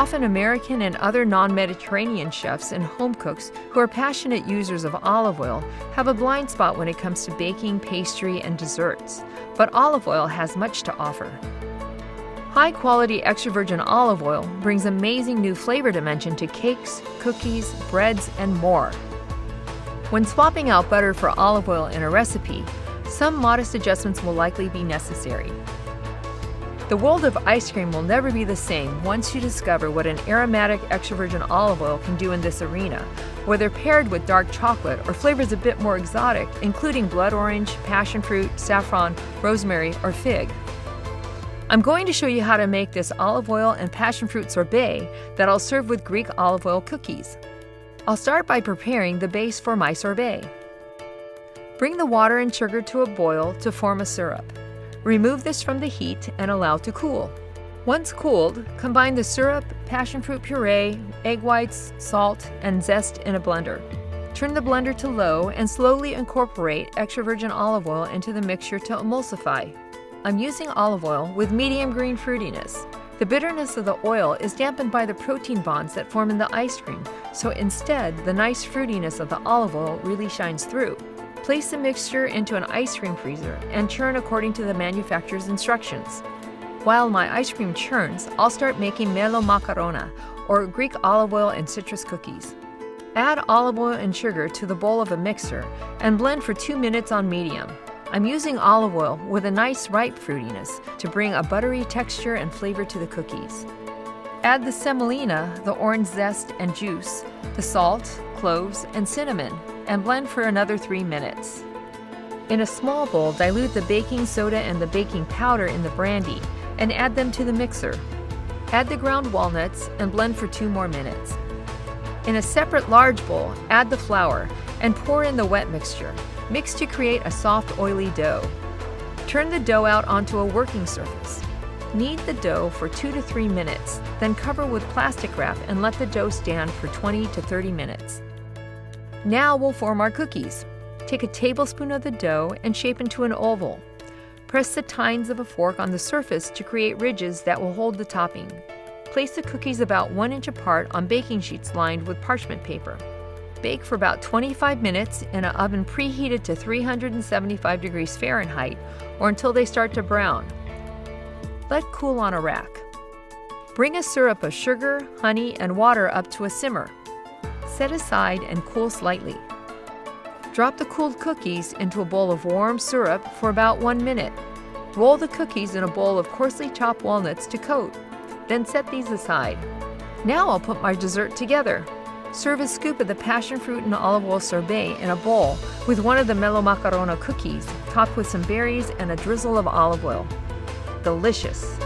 Often American and other non-Mediterranean chefs and home cooks who are passionate users of olive oil have a blind spot when it comes to baking, pastry, and desserts. But olive oil has much to offer. High-quality extra virgin olive oil brings amazing new flavor dimension to cakes, cookies, breads, and more. When swapping out butter for olive oil in a recipe, some modest adjustments will likely be necessary. The world of ice cream will never be the same once you discover what an aromatic extra virgin olive oil can do in this arena, whether paired with dark chocolate or flavors a bit more exotic, including blood orange, passion fruit, saffron, rosemary, or fig. I'm going to show you how to make this olive oil and passion fruit sorbet that I'll serve with Greek olive oil cookies. I'll start by preparing the base for my sorbet. Bring the water and sugar to a boil to form a syrup. Remove this from the heat and allow to cool. Once cooled, combine the syrup, passion fruit puree, egg whites, salt, and zest in a blender. Turn the blender to low and slowly incorporate extra virgin olive oil into the mixture to emulsify. I'm using olive oil with medium green fruitiness. The bitterness of the oil is dampened by the protein bonds that form in the ice cream, so instead, the nice fruitiness of the olive oil really shines through. Place the mixture into an ice cream freezer and churn according to the manufacturer's instructions. While my ice cream churns, I'll start making melo macarona, or Greek olive oil and citrus cookies. Add olive oil and sugar to the bowl of a mixer and blend for 2 minutes on medium. I'm using olive oil with a nice ripe fruitiness to bring a buttery texture and flavor to the cookies. Add the semolina, the orange zest and juice, the salt, cloves, and cinnamon, and blend for another 3 minutes. In a small bowl, dilute the baking soda and the baking powder in the brandy and add them to the mixer. Add the ground walnuts and blend for 2 more minutes. In a separate large bowl, add the flour and pour in the wet mixture. Mix to create a soft, oily dough. Turn the dough out onto a working surface. Knead the dough for 2 to 3 minutes, then cover with plastic wrap and let the dough stand for 20 to 30 minutes. Now we'll form our cookies. Take a tablespoon of the dough and shape into an oval. Press the tines of a fork on the surface to create ridges that will hold the topping. Place the cookies about 1 inch apart on baking sheets lined with parchment paper. Bake for about 25 minutes in an oven preheated to 375 degrees Fahrenheit or until they start to brown. Let cool on a rack. Bring a syrup of sugar, honey, and water up to a simmer. Set aside and cool slightly. Drop the cooled cookies into a bowl of warm syrup for about 1 minute. Roll the cookies in a bowl of coarsely chopped walnuts to coat. Then set these aside. Now I'll put my dessert together. Serve a scoop of the passion fruit and olive oil sorbet in a bowl with one of the melo macarona cookies, topped with some berries and a drizzle of olive oil. Delicious!